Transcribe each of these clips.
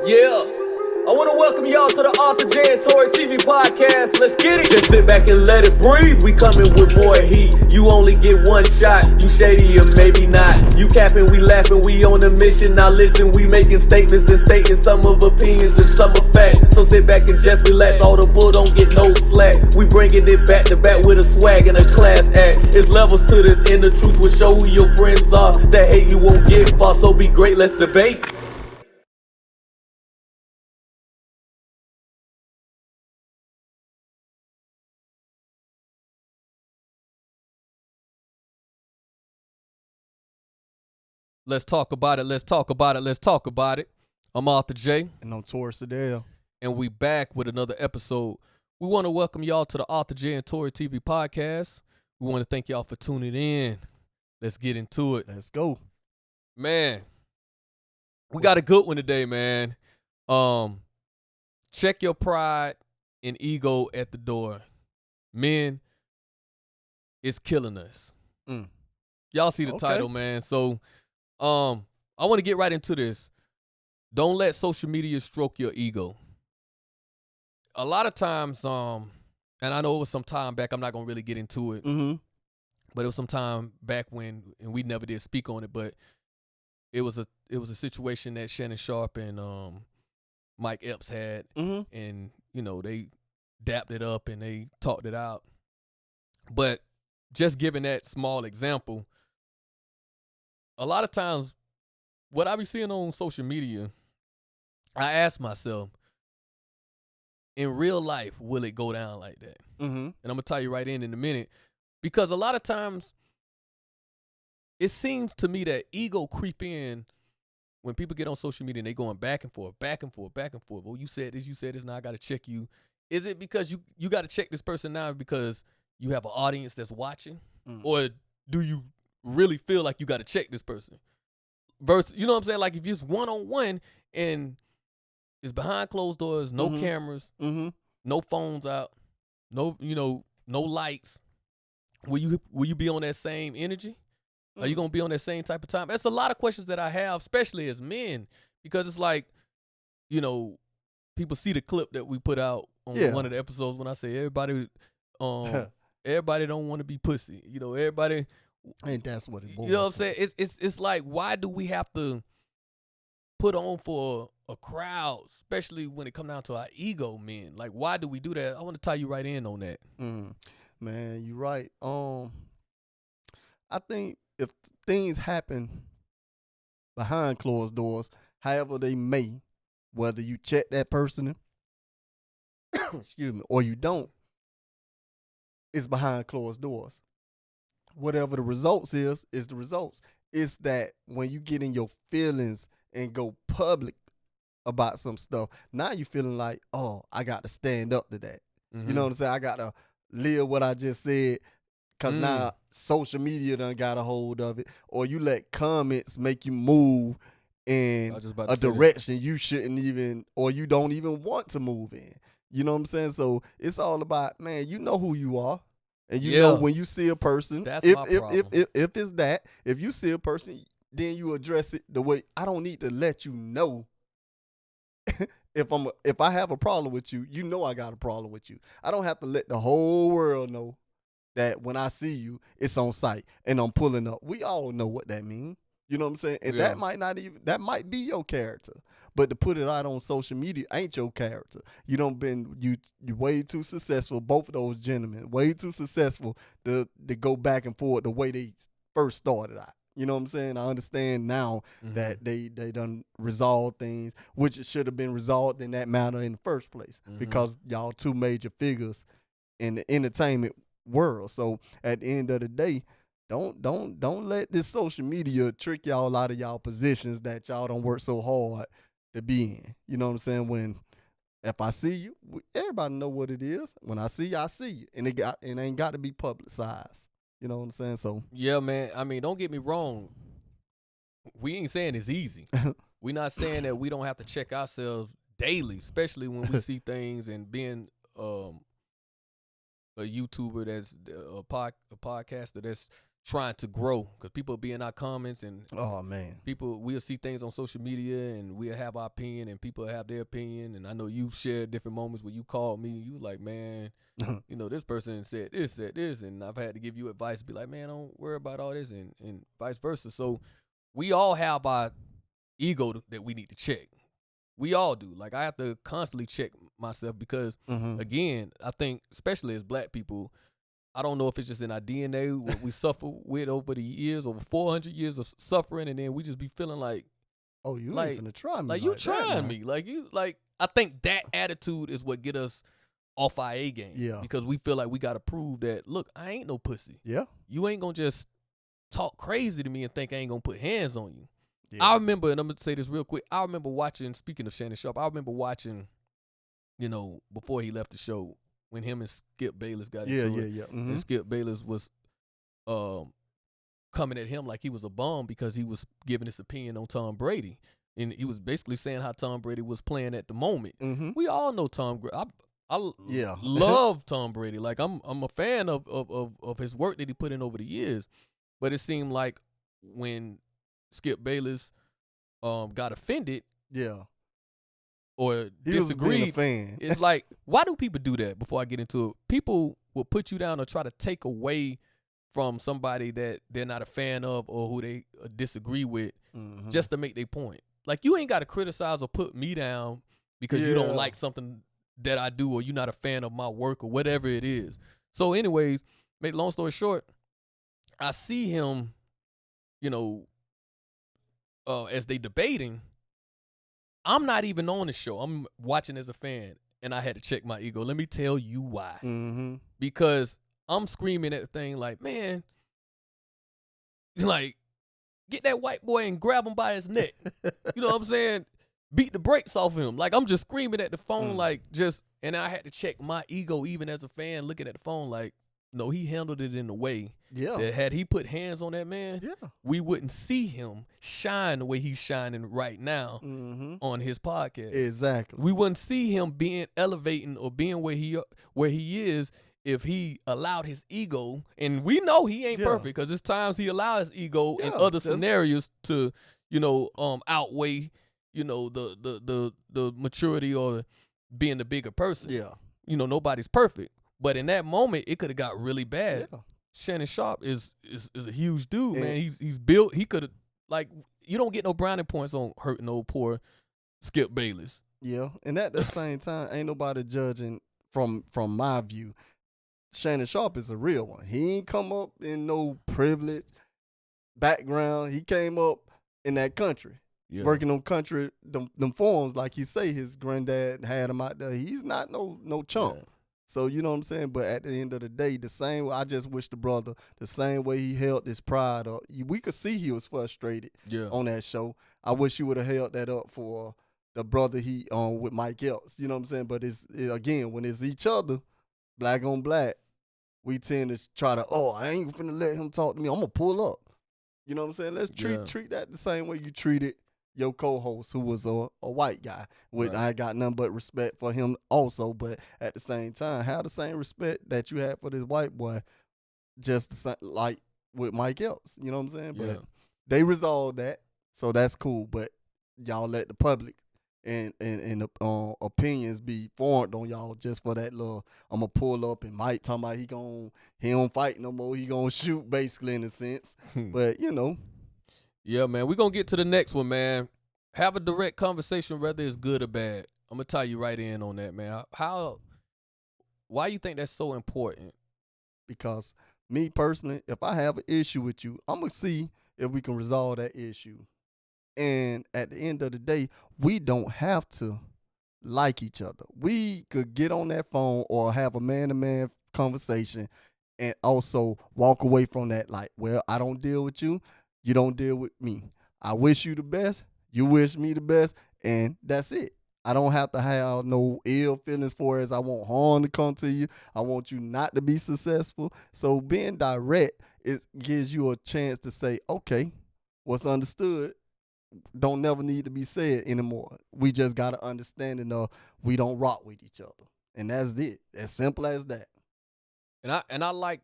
Yeah. I want to welcome y'all to the MrTWatkins podcast. Let's get it. Just sit back and let it breathe. We coming with more heat. You only get one shot. You shady or maybe not. You capping, we laughing. We on a mission. Now listen, we making statements and stating some of opinions and some of fact. So sit back and just relax. All the bull don't get no slack. We bringing it back to back with a swag and a class act. It's levels to this, and the truth will show who your friends are. That hate you won't get far. So be great. Let's debate. Let's talk about it. Let's talk about it. Let's talk about it. I'm Arthur J. And I'm Tori Sadell. And we back with another episode. We want to welcome y'all to the Arthur J and Tori TV podcast. We want to thank y'all for tuning in. Let's get into it. Let's go. Man, we got a good one today, man. Check your pride and ego at the door. Men, it's killing us. Y'all see the title, man. So, I want to get right into this. Don't let social media stroke your ego. A lot of times, and I know it was some time back, I'm not going to really get into it, but it was some time back when, and we never did speak on it, but it was a situation that Shannon Sharp and Mike Epps had, and, you know, they dapped it up and they talked it out. But just giving that small example, a lot of times, what I be seeing on social media, I ask myself, in real life, will it go down like that? And I'm going to tell you right in a minute, because a lot of times, it seems to me that ego creep in when people get on social media and they going back and forth, back and forth, back and forth. Well, you said this, now I got to check you. Is it because you got to check this person now because you have an audience that's watching? Or do you really feel like you got to check this person? Versus, you know what I'm saying? Like if it's one-on-one and it's behind closed doors, no cameras, no phones out, no lights. Will you be on that same energy? Are you gonna be on that same type of time? That's a lot of questions that I have, especially as men, because it's like, you know, people see the clip that we put out on one of the episodes when I say everybody don't want to be pussy. You know, everybody. And that's what it boils. You know what I'm saying? It's like, why do we have to put on for a crowd, especially when it comes down to our ego, men? Like, why do we do that? I want to tie you right in on that. Man, you're right. I think if things happen behind closed doors, however they may, whether you check that person, excuse me, or you don't, it's behind closed doors. Whatever the results is the results. It's that when you get in your feelings and go public about some stuff, now you feeling like, oh, I got to stand up to that. You know what I'm saying? I got to live what I just said, because now social media done got a hold of it. Or you let comments make you move in a direction you shouldn't even, or you don't even want to move in. You know what I'm saying? So it's all about, man, you know who you are. And you know when you see a person, that's if it's that, if you see a person, then you address it the way. I don't need to let you know if I have a problem with you, you know I got a problem with you. I don't have to let the whole world know that when I see you, it's on site and I'm pulling up. We all know what that means. You know what I'm saying? And that might be your character. But to put it out on social media ain't your character. You way too successful, both of those gentlemen, way too successful to go back and forth the way they first started out. You know what I'm saying? I understand now that they done resolved things, which it should have been resolved in that manner in the first place, because y'all two major figures in the entertainment world. So at the end of the day, don't let this social media trick y'all out of y'all positions that y'all don't work so hard to be in. You know what I'm saying? If I see you, everybody know what it is. When I see you, I see you, and it ain't got to be publicized. You know what I'm saying? So yeah, man. I mean, don't get me wrong. We ain't saying it's easy. We're not saying that we don't have to check ourselves daily, especially when we see things and being a YouTuber that's a podcaster that's trying to grow, because people be in our comments and oh man, we'll see things on social media and we'll have our opinion and people have their opinion. And I know you've shared different moments where you called me, you like, man, this person said this, and I've had to give you advice, be like, man, don't worry about all this, and vice versa. So we all have our ego that we need to check. We all do. Like, I have to constantly check myself because, again, I think, especially as black people, I don't know if it's just in our DNA, what we suffer with over the years, over 400 years of suffering, and then we just be feeling like, oh, you ain't finna try me. Like you trying me. I think that attitude is what get us off our A game. Yeah. Because we feel like we got to prove that, look, I ain't no pussy. Yeah. You ain't going to just talk crazy to me and think I ain't going to put hands on you. Yeah. I remember, and I'm going to say this real quick, I remember watching, speaking of Shannon Sharpe, I remember watching, before he left the show, when him and Skip Bayless got into it. Yeah. And Skip Bayless was coming at him like he was a bum because he was giving his opinion on Tom Brady. And he was basically saying how Tom Brady was playing at the moment. We all know Tom Brady. I love Tom Brady. Like, I'm a fan of his work that he put in over the years. But it seemed like when Skip Bayless got offended, or he disagreed, was being a fan. It's like, why do people do that? Before I get into it, people will put you down or try to take away from somebody that they're not a fan of or who they disagree with, just to make their point. Like, you ain't got to criticize or put me down because you don't like something that I do, or you're not a fan of my work, or whatever it is. So anyways, make long story short, I see him, as they debating. I'm not even on the show. I'm watching as a fan, and I had to check my ego. Let me tell you why. Because I'm screaming at the thing like, man, like, get that white boy and grab him by his neck. You know what I'm saying? Beat the brakes off him. Like, I'm just screaming at the phone, and I had to check my ego even as a fan looking at the phone like, no, he handled it in a way that had he put hands on that man, we wouldn't see him shine the way he's shining right now on his podcast. Exactly. We wouldn't see him being elevating or being where he is if he allowed his ego, and we know he ain't perfect because there's times he allows his ego in other scenarios to, outweigh, the maturity or being the bigger person. Yeah. Nobody's perfect. But in that moment, it could have got really bad. Yeah. Shannon Sharpe is a huge dude, man. He's built. He could have, like, you don't get no brownie points on hurting old poor Skip Bayless. Yeah, and at the same time, ain't nobody judging from my view. Shannon Sharpe is a real one. He ain't come up in no privileged background. He came up in that country. Working on country, them forums, like he say his granddad had him out there. He's not no chump. Yeah. So, you know what I'm saying? But at the end of the day, the same way, I just wish the brother, the same way he held this pride up. We could see he was frustrated on that show. I wish he would have held that up for the brother he with Mike Epps. You know what I'm saying? But again, when it's each other, black on black, we tend to try to, I ain't finna let him talk to me. I'm going to pull up. You know what I'm saying? Let's treat that the same way you treated your co-host, who was a white guy. I got nothing but respect for him also, but at the same time, have the same respect that you had for this white boy, just the same, like with Mike Epps. You know what I'm saying? But they resolved that, so that's cool. But y'all let the public and opinions be formed on y'all just for that little, I'm going to pull up and Mike talking about he don't fight no more. He going to shoot, basically, in a sense. But, Yeah, man. We're going to get to the next one, man. Have a direct conversation, whether it's good or bad. I'm going to tie you right in on that, man. Why you think that's so important? Because me personally, if I have an issue with you, I'm going to see if we can resolve that issue. And at the end of the day, we don't have to like each other. We could get on that phone or have a man-to-man conversation and also walk away from that like, well, I don't deal with you. You don't deal with me. I wish you the best. You wish me the best. And that's it. I don't have to have no ill feelings for it. As I want harm to come to you. I want you not to be successful. So being direct, it gives you a chance to say, okay, what's understood don't never need to be said anymore. We just got to understanding of we don't rock with each other. And that's it. As simple as that. And I like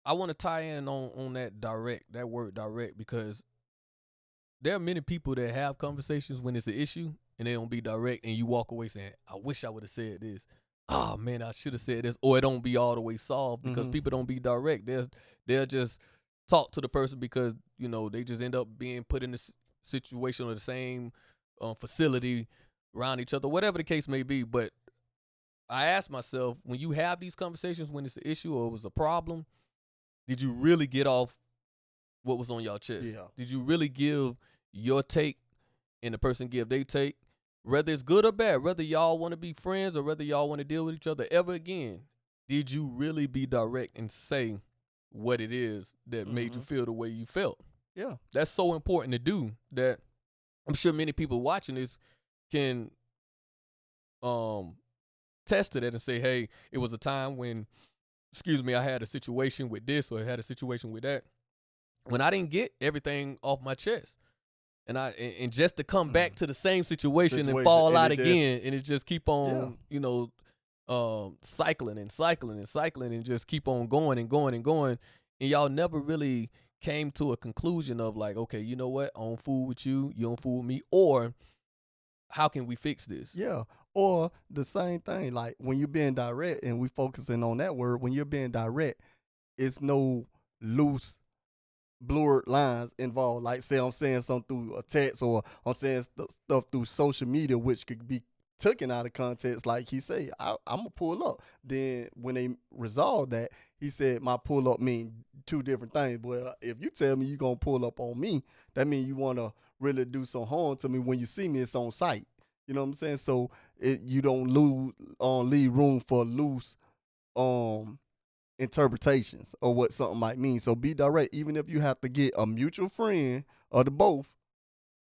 I want to tie in on that word direct, because there are many people that have conversations when it's an issue and they don't be direct, and you walk away saying, I wish I would have said this. Oh man, I should have said this. Or it don't be all the way solved because people don't be direct. They'll just talk to the person because, they just end up being put in this situation or the same facility around each other, whatever the case may be. But I ask myself, when you have these conversations, when it's an issue or it was a problem, did you really get off what was on your chest? Yeah. Did you really give your take and the person give their take? Whether it's good or bad, whether y'all want to be friends or whether y'all want to deal with each other ever again, did you really be direct and say what it is that made you feel the way you felt? Yeah. That's so important to do, that I'm sure many people watching this can test to that and say, hey, it was a time when, I had a situation with this or I had a situation with that, when I didn't get everything off my chest. And just to come back to the same situation and fall out again, and it just keep on, cycling and cycling and cycling and just keep on going and going and going. And y'all never really came to a conclusion of like, okay, you know what? I don't fool with you. You don't fool with me. Or how can we fix this? Yeah. Or the same thing, like when you're being direct, and we focusing on that word, when you're being direct, it's no loose, blurred lines involved. Like, say I'm saying something through a text, or I'm saying stuff through social media, which could be taken out of context. Like he say, I'm gonna pull up. Then when they resolve that, he said my pull up mean two different things. Well, if you tell me you gonna pull up on me, that means you wanna really do some harm to me. When you see me, it's on sight. You know what I'm saying? So you don't leave room for loose interpretations of what something might mean. So be direct, even if you have to get a mutual friend or the both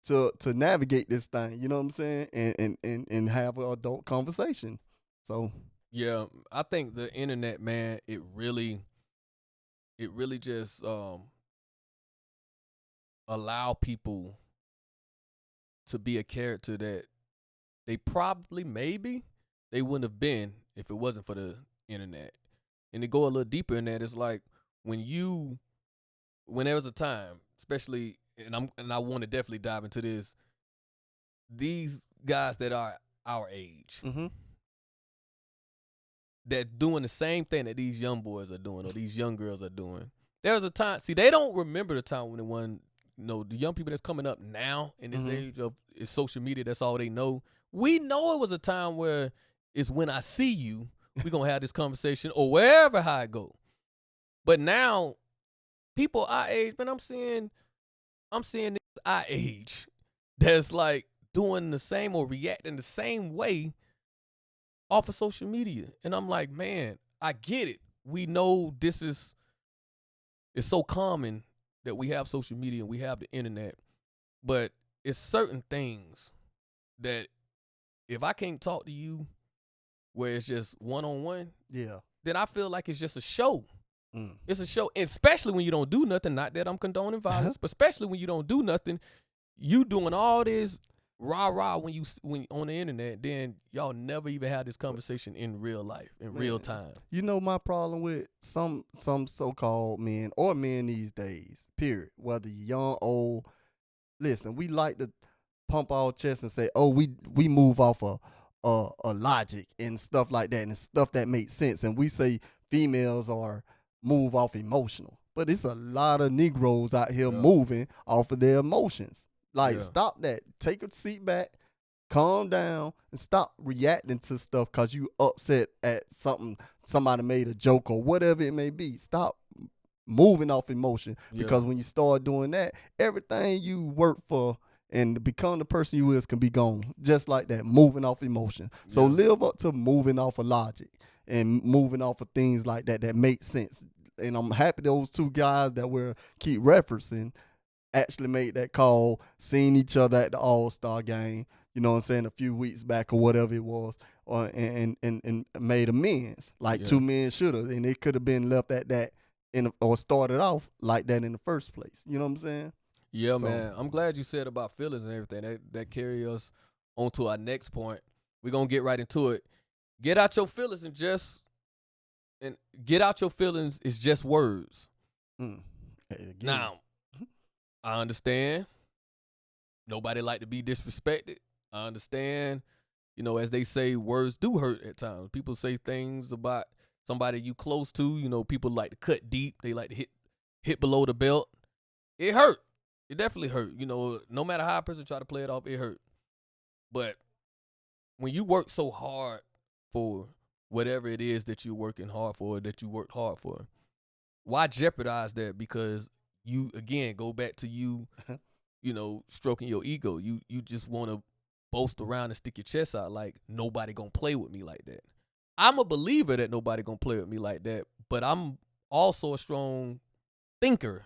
to navigate this thing. You know what I'm saying? And have an adult conversation. So yeah, I think the internet, man, it really just allow people to be a character that they probably, maybe, they wouldn't have been if it wasn't for the internet. And to go a little deeper in that, it's like when there was a time, especially, and I want to definitely dive into this, these guys that are our age, that doing the same thing that these young boys are doing or these young girls are doing. There was a time, see, they don't remember the time when the young people that's coming up now in this age of social media, that's all they know. We know it was a time where it's when I see you, we're going to have this conversation or wherever how it go. But now, people our age, man, I'm seeing this our age that's like doing the same or reacting the same way off of social media. And I'm like, man, I get it. We know it's so common that we have social media and we have the internet, but it's certain things that if I can't talk to you where it's just one-on-one, then I feel like it's just a show. It's a show, and especially when you don't do nothing. Not that I'm condoning violence, but especially when you don't do nothing, you doing all this rah-rah when on the internet, then y'all never even had this conversation in real life, in real time. You know my problem with some so-called men or men these days, period, whether you're young, old, listen, we like to pump our chest and say, oh, we move off a logic and stuff like that, and stuff that makes sense. And we say females are move off emotional. But it's a lot of Negroes out here moving off of their emotions. Like, stop that. Take a seat back, calm down, and stop reacting to stuff because you upset at something, somebody made a joke or whatever it may be. Stop moving off emotion, because when you start doing that, everything you work for and become the person you is can be gone. Just like that, moving off emotion. So live up to moving off of logic and moving off of things like that make sense. And I'm happy those two guys that we'll keep referencing actually made that call, seeing each other at the All-Star game, you know what I'm saying, a few weeks back or whatever it was, and made amends like two men should have. And it could have been left at that or started off like that in the first place. You know what I'm saying? Yeah, so, man. I'm glad you said about feelings and everything. That carry us on to our next point. We're going to get right into it. Get out your feelings is just words. Now, I understand. Nobody like to be disrespected. I understand. You know, as they say, words do hurt at times. People say things about somebody you close to. You know, people like to cut deep. They like to hit below the belt. It hurt. It definitely hurt. You know, no matter how a person try to play it off, it hurt. But when you work so hard for whatever it is that you're working hard for, that you worked hard for, why jeopardize that? Because you, again, go back to you know, stroking your ego. You just want to boast around and stick your chest out like nobody gonna play with me like that. I'm a believer that nobody gonna play with me like that, but I'm also a strong thinker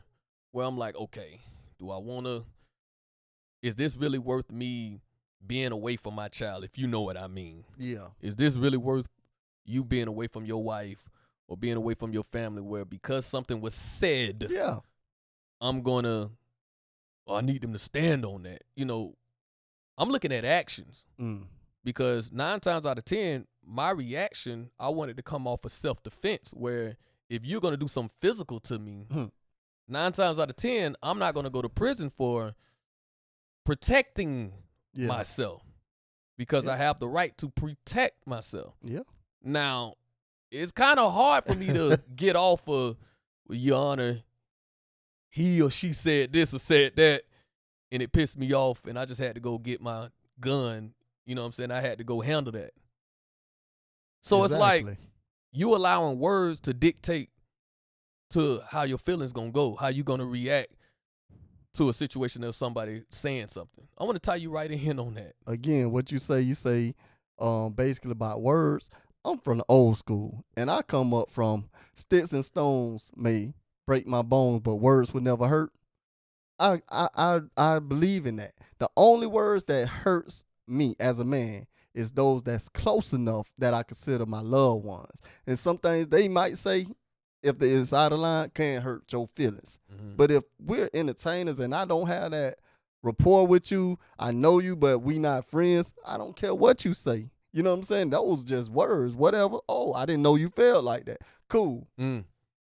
where I'm like, okay, do I want to, is this really worth me being away from my child, if you know what I mean? Yeah. Is this really worth you being away from your wife or being away from your family where because something was said, I'm going to, I need them to stand on that. You know, I'm looking at actions because 9 times out of 10, my reaction, I want it to come off of self-defense where if you're going to do something physical to me, 9 times out of 10, I'm not going to go to prison for protecting myself because I have the right to protect myself. Yeah. Now, it's kind of hard for me to get off of, well, Your Honor, he or she said this or said that, and it pissed me off, and I just had to go get my gun. You know what I'm saying? I had to go handle that. So It's like you allowing words to dictate to how your feelings going to go, how you going to react to a situation of somebody saying something. I want to tie you right in on that. Again, what you say basically about words. I'm from the old school, and I come up from sticks and stones may break my bones, but words would never hurt. I believe in that. The only words that hurts me as a man is those that's close enough that I consider my loved ones. And some things they might say, if it's out of line, can't hurt your feelings. But if we're entertainers and I don't have that rapport with you, I know you, but we not friends, I don't care what you say. You know what I'm saying? Those just words, whatever. Oh, I didn't know you felt like that. Cool.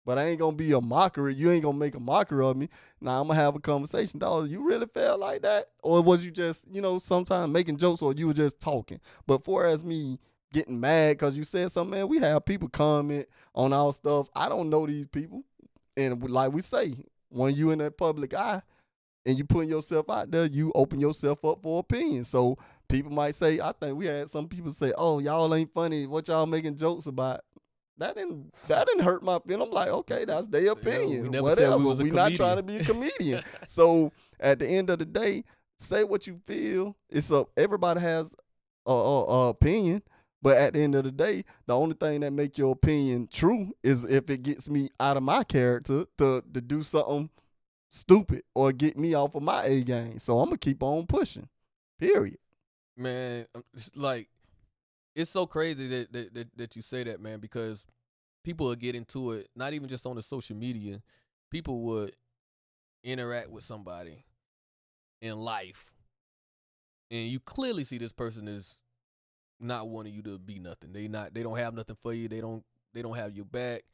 But I ain't going to be a mockery. You ain't going to make a mockery of me. Now I'm going to have a conversation. Dog, you really felt like that? Or was you just, you know, sometimes making jokes or you were just talking? But for as me getting mad because you said something, man, we have people comment on our stuff. I don't know these people. And like we say, when you in that public eye and you putting yourself out there, you open yourself up for opinion. So people might say, I think we had some people say, oh, y'all ain't funny. What y'all making jokes about? That didn't hurt my feeling. I'm like, okay, that's their opinion. We whatever. We not trying to be a comedian. So at the end of the day, say what you feel. Everybody has a opinion. But at the end of the day, the only thing that make your opinion true is if it gets me out of my character to do something stupid or get me off of my A game. So I'm going to keep on pushing, period. Man, it's like, it's so crazy that you say that, man, because people would get into it, not even just on the social media. People would interact with somebody in life, and you clearly see this person is not wanting you to be nothing. They don't have nothing for you. They don't have your back.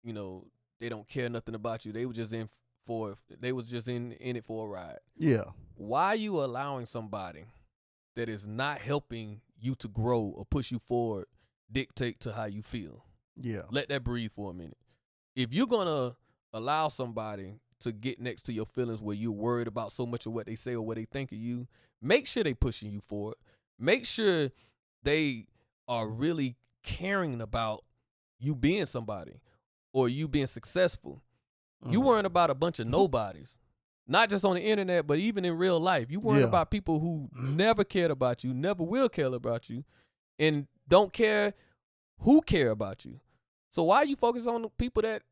You know, they don't care nothing about you. They were just in it for a ride. Yeah. Why are you allowing somebody that is not helping you to grow or push you forward dictate to how you feel? Yeah. Let that breathe for a minute. If you're gonna allow somebody to get next to your feelings where you're worried about so much of what they say or what they think of you, make sure they pushing you forward. Make sure they are really caring about you being somebody or you being successful. You worrying about a bunch of nobodies, not just on the internet, but even in real life. You worrying about people who never cared about you, never will care about you, and don't care who care about you. So why you focus on the people that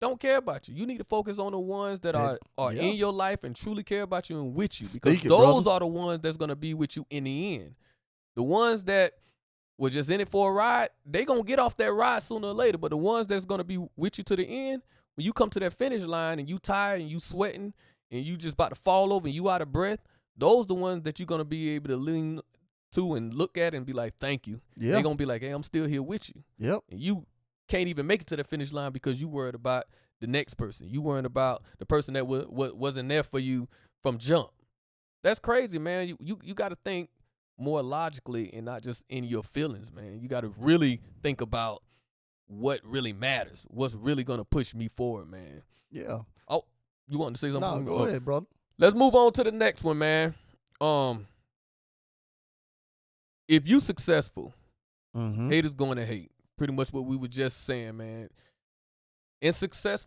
don't care about you? You need to focus on the ones that are in your life and truly care about you and with you, because those are the ones that's going to be with you in the end. The ones that were just in it for a ride, they going to get off that ride sooner or later. But the ones that's going to be with you to the end, when you come to that finish line and you tired and you sweating and you just about to fall over and you out of breath, those the ones that you're going to be able to lean to and look at and be like, thank you. Yeah. They're going to be like, hey, I'm still here with you. Yep. And you can't even make it to the finish line because you worried about the next person. You worrying about the person that wasn't there for you from jump. That's crazy, man. You got to think more logically and not just in your feelings, man. You got to really think about what really matters, what's really going to push me forward, man. Yeah. Oh, you want to say something? No, go ahead, brother. Let's move on to the next one, man. If you successful, haters going to hate. Pretty much what we were just saying, man. And success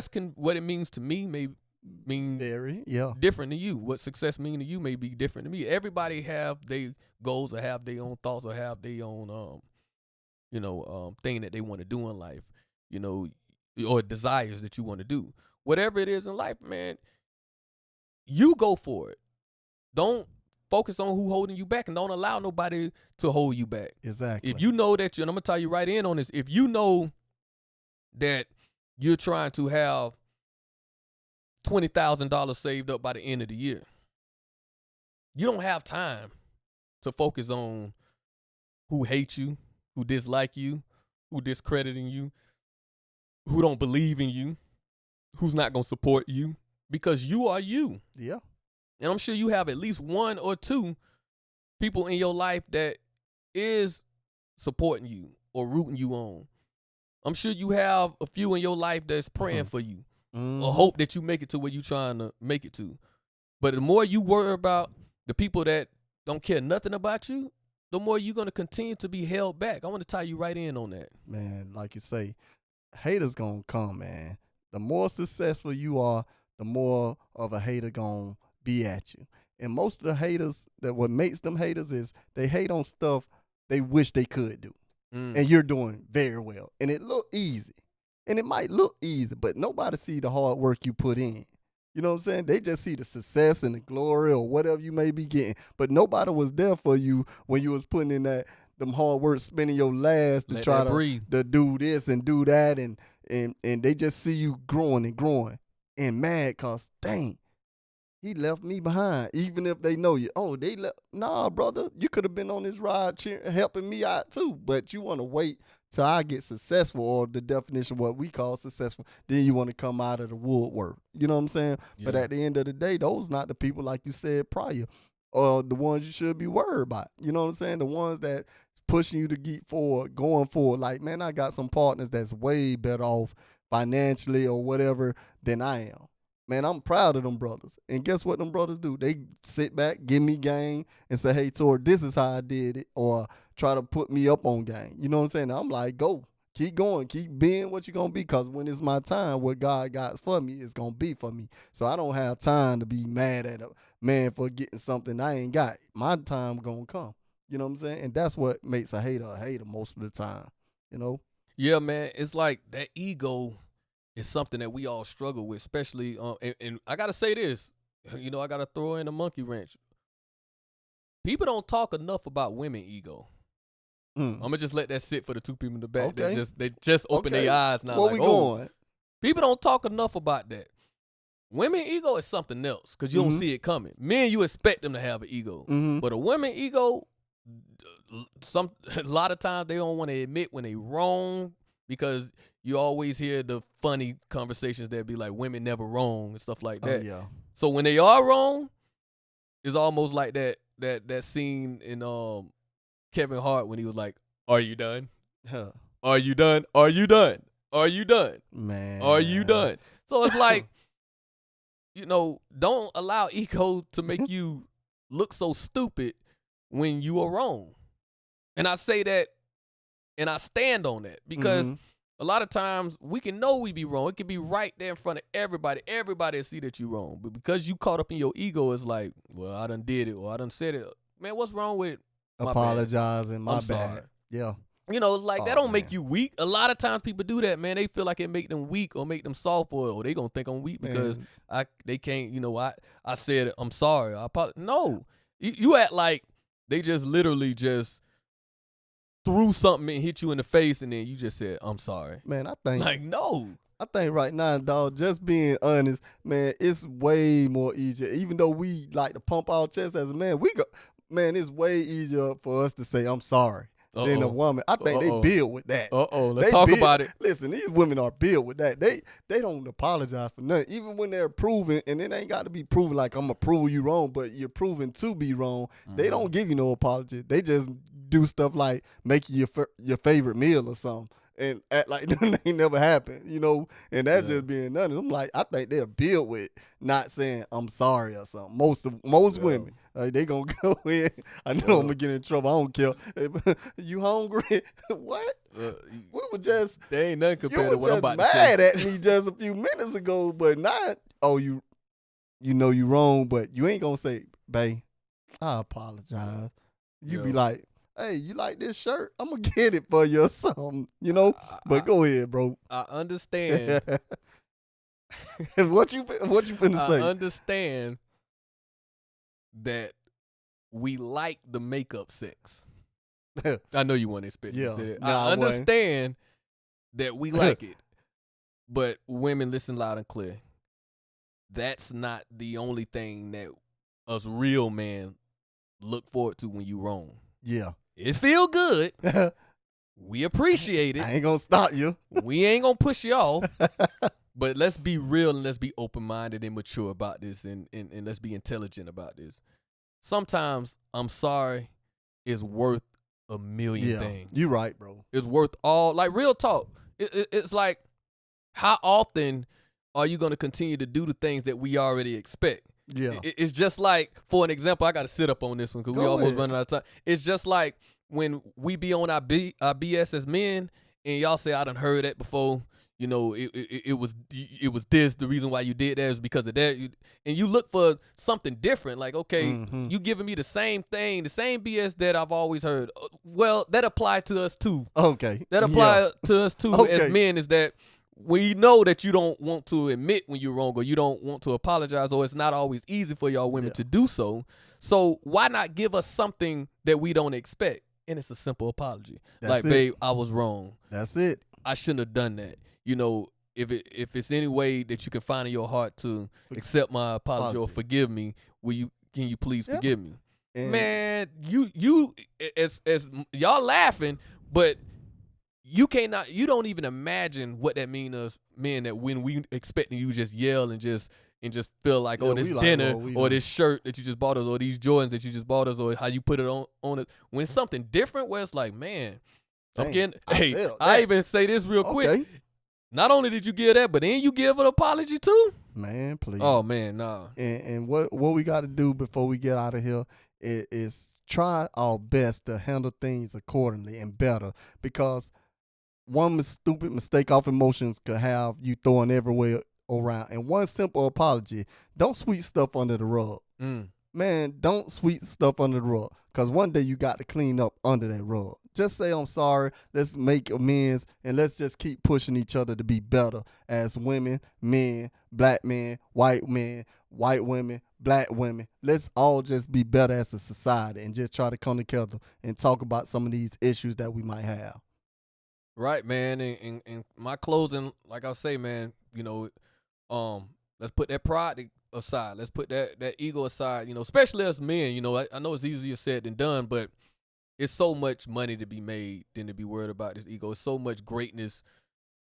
can, what it means to me may mean different to you. What success mean to you may be different to me. Everybody have their goals or have their own thoughts or have their own thing that they want to do in life, or desires that you want to do. Whatever it is in life, man, you go for it. Don't focus on who holding you back, and don't allow nobody to hold you back. Exactly. If you know that and I'm gonna tell you right in on this, if you know that you're trying to have $20,000 saved up by the end of the year, you don't have time to focus on who hates you, who dislike you, who discrediting you, who don't believe in you, who's not going to support you, because you are you. Yeah. And I'm sure you have at least one or two people in your life that is supporting you or rooting you on. I'm sure you have a few in your life that's praying for you or hope that you make it to where you're trying to make it to. But the more you worry about the people that don't care nothing about you, the more you're going to continue to be held back. I want to tie you right in on that. Man, like you say, haters going to come, man. The more successful you are, the more of a hater going to be at you. And most of the haters, that what makes them haters is they hate on stuff they wish they could do. And you're doing very well. And it look easy. And it might look easy, but nobody see the hard work you put in. You know what I'm saying? They just see the success and the glory or whatever you may be getting. But nobody was there for you when you was putting in them hard work, spending your last to try to do this and do that. And they just see you growing and growing and mad because, dang, he left me behind. Even if they know you. Oh, they left. Nah, brother, you could have been on this ride helping me out too. But you want to wait till I get successful, or the definition of what we call successful. Then you want to come out of the woodwork. You know what I'm saying? Yeah. But at the end of the day, those not the people, like you said prior, or the ones you should be worried about. You know what I'm saying? The ones that pushing you to get forward, going forward. Like, man, I got some partners that's way better off financially or whatever than I am. Man, I'm proud of them brothers. And guess what them brothers do? They sit back, give me game, and say, hey, Tor, this is how I did it, or try to put me up on game. You know what I'm saying? I'm like, go. Keep going. Keep being what you're going to be, because when it's my time, what God got for me is going to be for me. So I don't have time to be mad at a man for getting something I ain't got. My time going to come. You know what I'm saying? And that's what makes a hater most of the time, you know? Yeah, man. It's like that ego is something that we all struggle with, especially, and I got to say this, I got to throw in a monkey wrench. People don't talk enough about women ego. I'm going to just let that sit for the two people in the back. Okay. They just open their eyes now. Where we going? People don't talk enough about that. Women ego is something else because you don't see it coming. Men, you expect them to have an ego. But a woman ego, a lot of times they don't want to admit when they wrong, because you always hear the funny conversations that be like, women never wrong and stuff like that. Yeah. So when they are wrong, it's almost like that scene in Kevin Hart when he was like, "Are you done? Huh. Are you done? Are you done? Are you done? Man, are you done?" So it's like, don't allow ego to make you look so stupid when you are wrong. And I say that, and I stand on that, because a lot of times we can know we be wrong. It can be right there in front of everybody. Everybody will see that you wrong. But because you caught up in your ego, it's like, well, I done did it, or I done said it. Man, what's wrong with apologizing? My bad. Sorry. Yeah. That don't make you weak. A lot of times people do that, man. They feel like it make them weak or make them soft, or they gonna think I'm weak because they can't. I said I'm sorry. No, you act like they just literally just threw something and hit you in the face, and then you just said, I'm sorry. Man, I think no. I think right now, dog, just being honest, man, it's way more easier. Even though we like to pump our chest as a man, man, it's way easier for us to say, I'm sorry. than a woman. I think they build with that. Let's talk about it. Listen, these women are built with that. They don't apologize for nothing. Even when they're proven, and it ain't got to be proven like I'm going to prove you wrong, but you're proven to be wrong. They don't give you no apology. They just do stuff like make you your favorite meal or something. And act like that ain't never happened, and that's just being nothing. I'm like, I think they're built with not saying I'm sorry or something. Most women, they gonna go in. I know I'm gonna get in trouble. I don't care. You hungry? What? We were just. They ain't nothing compared to what I'm about to say. You mad at me just a few minutes ago, but not. Oh, you know you wrong, but you ain't gonna say, babe, I apologize. You be like, hey, you like this shirt? I'm going to get it for you or something, But go ahead, bro. I understand. What you finna say? I understand that we like the makeup sex. I know you want to expect me to say that. I understand that we like it. But women, listen loud and clear. That's not the only thing that us real men look forward to when you wrong. Yeah. It feel good. We appreciate it. I ain't gonna stop you. We ain't gonna push you off. But let's be real and let's be open-minded and mature about this and let's be intelligent about this. Sometimes I'm sorry is worth a million things. You right, bro. It's worth all, like real talk. It's like, how often are you gonna continue to do the things that we already expect? Yeah. It's just like, for an example, I got to sit up on this one because we almost running out of time. It's just like when we be on our BS as men and y'all say, I done heard that before. It was this. The reason why you did that is because of that. And you look for something different. Like, okay, you giving me the same thing, the same BS that I've always heard. Well, that applies to us too. Okay. That applies to us too as men, is that we know that you don't want to admit when you're wrong or you don't want to apologize, or it's not always easy for y'all women to do so. So why not give us something that we don't expect? And it's a simple apology. Babe, I was wrong. That's it. I shouldn't have done that. If it's any way that you can find in your heart to accept my apology or forgive me, can you please forgive me? And man, you as y'all laughing, but you don't even imagine what that means us men, that when we expecting you just yell and just feel like, this dinner or this shirt that you just bought us or these Jordans that you just bought us or how you put it on it. When something different where it's like, man, I even say this real quick. Not only did you give that, but then you give an apology too? Man, please. Oh, man, nah. And what we got to do before we get out of here is try our best to handle things accordingly and better, because one stupid mistake off emotions could have you throwing everywhere around. And one simple apology, don't sweep stuff under the rug. Man, don't sweep stuff under the rug, because one day you got to clean up under that rug. Just say, I'm sorry, let's make amends, and let's just keep pushing each other to be better as women, men, black men, white women, black women. Let's all just be better as a society and just try to come together and talk about some of these issues that we might have. Right, man. And my closing, like I say, man, let's put that pride aside. Let's put that ego aside, especially as men. I know it's easier said than done, but it's so much money to be made than to be worried about this ego. It's so much greatness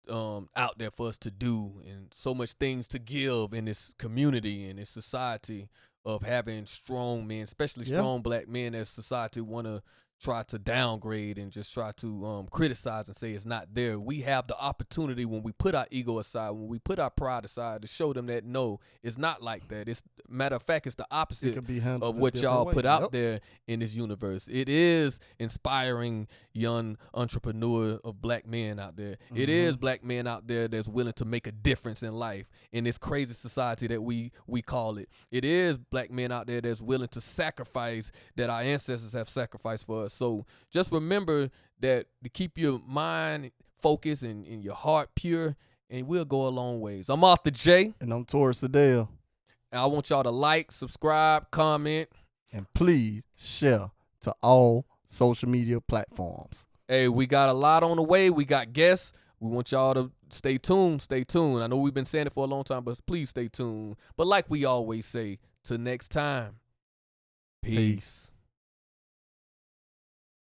out there for us to do, and so much things to give in this community and this society of having strong men, especially strong black men, as society want to try to downgrade and just try to criticize and say it's not there. We have the opportunity, when we put our ego aside, when we put our pride aside, to show them that no, it's not like that. It's matter of fact, it's the opposite of what y'all put out there in this universe. It is inspiring young entrepreneur of black men out there. It is black men out there that's willing to make a difference in life in this crazy society that we call it. It is black men out there that's willing to sacrifice that our ancestors have sacrificed for us. So just remember that, to keep your mind focused and your heart pure, and we'll go a long ways. I'm Arthur J. And I'm Taurus Adele. And I want y'all to like, subscribe, comment. And please share to all social media platforms. Hey, we got a lot on the way. We got guests. We want y'all to stay tuned. Stay tuned. I know we've been saying it for a long time, but please stay tuned. But like we always say, till next time, peace.